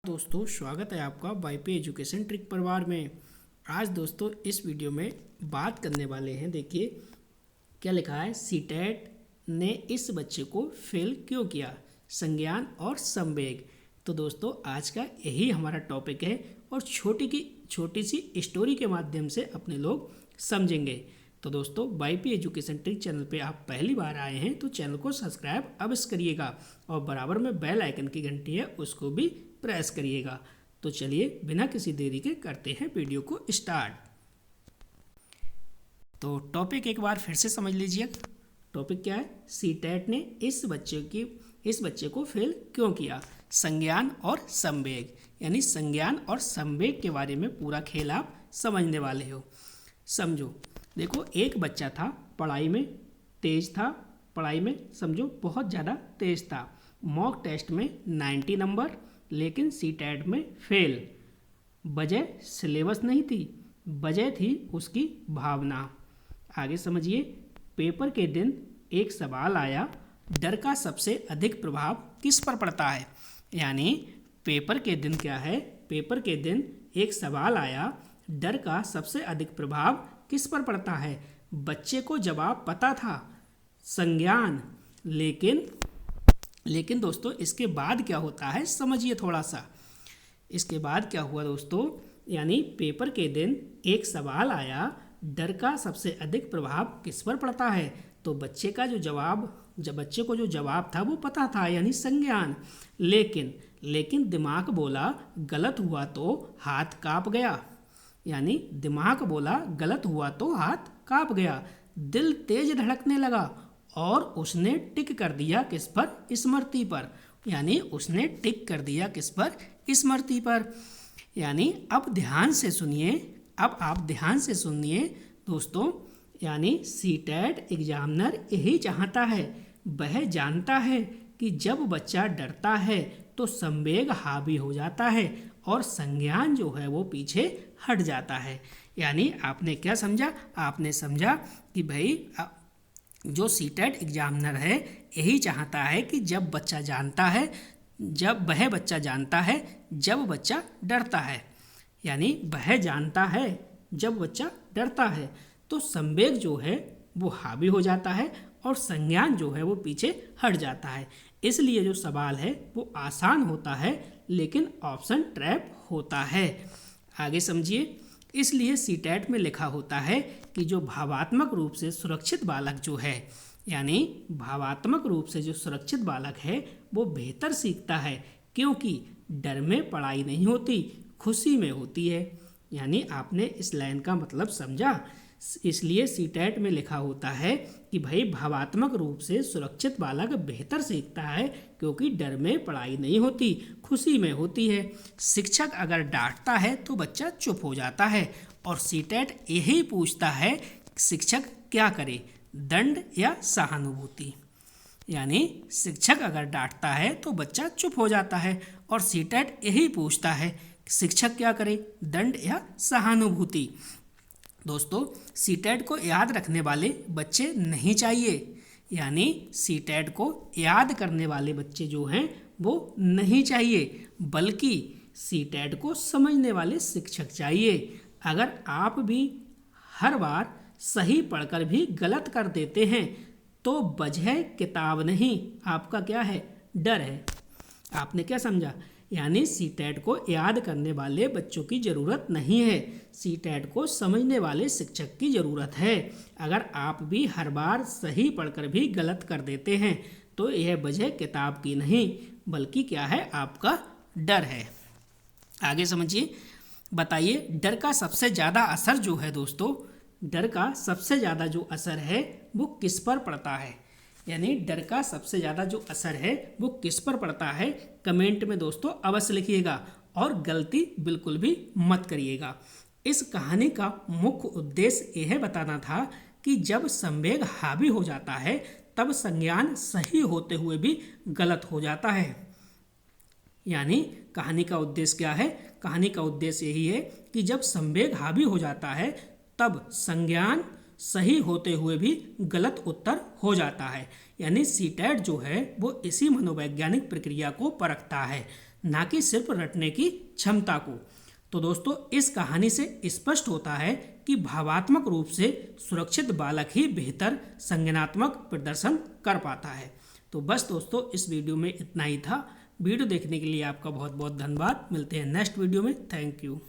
दोस्तों, स्वागत है आपका वाईपी एजुकेशन ट्रिक परिवार में। आज दोस्तों इस वीडियो में बात करने वाले हैं। देखिए क्या लिखा है, सीटेट ने इस बच्चे को फेल क्यों किया, संज्ञान और संवेग। तो दोस्तों आज का यही हमारा टॉपिक है और छोटी सी स्टोरी के माध्यम से अपने लोग समझेंगे। तो दोस्तों वाईपी एजुकेशन ट्रिक चैनल पे आप पहली बार आए हैं तो चैनल को सब्सक्राइब अवश्य करिएगा और बराबर में बेल आइकन की घंटी है उसको भी प्रेस करिएगा। तो चलिए बिना किसी देरी के करते हैं वीडियो को स्टार्ट। तो टॉपिक एक बार फिर से समझ लीजिए। टॉपिक क्या है, सीटेट ने इस बच्चे को फेल क्यों किया, संज्ञान और संवेग। यानी संज्ञान और संवेग के बारे में पूरा खेल आप समझने वाले हो। समझो, देखो एक बच्चा था, पढ़ाई में तेज था, पढ़ाई में समझो बहुत ज़्यादा तेज था। मॉक टेस्ट में 90 नंबर, लेकिन सीटेट में फेल। वजह सिलेबस नहीं थी, वजह थी उसकी भावना। आगे समझिए, पेपर के दिन एक सवाल आया, डर का सबसे अधिक प्रभाव किस पर पड़ता है। यानी पेपर के दिन क्या है, पेपर के दिन एक सवाल आया, डर का सबसे अधिक प्रभाव किस पर पड़ता है। बच्चे को जवाब पता था, संज्ञान। लेकिन दोस्तों इसके बाद क्या होता है, समझिए थोड़ा सा। इसके बाद क्या हुआ दोस्तों, यानी पेपर के दिन एक सवाल आया, डर का सबसे अधिक प्रभाव किस पर पड़ता है। तो बच्चे को जो जवाब था वो पता था, यानी संज्ञान। लेकिन दिमाग बोला गलत हुआ तो हाथ कांप गया। यानी दिमाग बोला गलत हुआ तो हाथ कांप गया। दिल तेज धड़कने लगा और उसने टिक कर दिया किस पर, स्मृति पर। यानी उसने टिक कर दिया किस पर, स्मृति पर। यानी अब आप ध्यान से सुनिए दोस्तों। यानी सीटेट एग्जामिनर यही चाहता है। वह जानता है कि जब बच्चा डरता है तो संवेग हावी हो जाता है और संज्ञान जो है वो पीछे हट जाता है। यानी आपने क्या समझा, आपने समझा कि भाई जो सीटेट एग्जामिनर है यही चाहता है कि जब बच्चा जानता है जब बच्चा डरता है। यानी वह जानता है जब बच्चा डरता है तो संवेग जो है वो हावी हो जाता है और संज्ञान जो है वो पीछे हट जाता है। इसलिए जो सवाल है वो आसान होता है लेकिन ऑप्शन ट्रैप होता है। आगे समझिए, इसलिए सीटेट में लिखा होता है कि जो भावात्मक रूप से सुरक्षित बालक जो है, यानी भावात्मक रूप से जो सुरक्षित बालक है वो बेहतर सीखता है, क्योंकि डर में पढ़ाई नहीं होती, खुशी में होती है। यानी आपने इस लाइन का मतलब समझा। इसलिए सीटेट में लिखा होता है कि भाई भावात्मक रूप से सुरक्षित बालक बेहतर सीखता है, क्योंकि डर में पढ़ाई नहीं होती, खुशी में होती है। शिक्षक अगर डांटता है तो बच्चा चुप हो जाता है और सीटेट यही पूछता है, शिक्षक क्या करे, दंड या सहानुभूति। यानी शिक्षक अगर डांटता है तो बच्चा चुप हो जाता है और सीटेट यही पूछता है, शिक्षक क्या करे, दंड या सहानुभूति। दोस्तों सीटेट को याद रखने वाले बच्चे नहीं चाहिए। यानी सीटेट को याद करने वाले बच्चे जो हैं वो नहीं चाहिए, बल्कि सीटेट को समझने वाले शिक्षक चाहिए। अगर आप भी हर बार सही पढ़कर भी गलत कर देते हैं तो वजह किताब नहीं, आपका क्या है, डर है। आपने क्या समझा, यानी सीटेट को याद करने वाले बच्चों की ज़रूरत नहीं है, सीटेट को समझने वाले शिक्षक की ज़रूरत है। अगर आप भी हर बार सही पढ़कर भी गलत कर देते हैं तो यह वजह किताब की नहीं, बल्कि क्या है, आपका डर है। आगे समझिए, बताइए डर का सबसे ज़्यादा असर जो है दोस्तों, डर का सबसे ज़्यादा जो असर है वो किस पर पड़ता है। यानी डर का सबसे ज़्यादा जो असर है वो किस पर पड़ता है, कमेंट में दोस्तों अवश्य लिखिएगा और गलती बिल्कुल भी मत करिएगा। इस कहानी का मुख्य उद्देश्य यह बताना था कि जब संवेग हावी हो जाता है तब संज्ञान सही होते हुए भी गलत हो जाता है। यानी कहानी का उद्देश्य क्या है, कहानी का उद्देश्य यही है कि जब संवेग हावी हो जाता है तब संज्ञान सही होते हुए भी गलत उत्तर हो जाता है। यानी सीटेट जो है वो इसी मनोवैज्ञानिक प्रक्रिया को परखता है। ना कि सिर्फ रटने की क्षमता को। तो दोस्तों इस कहानी से स्पष्ट होता है कि भावात्मक रूप से सुरक्षित बालक ही बेहतर संज्ञानात्मक प्रदर्शन कर पाता है। तो बस दोस्तों इस वीडियो में इतना ही था। वीडियो देखने के लिए आपका बहुत बहुत धन्यवाद। मिलते हैं नेक्स्ट वीडियो में। Thank you.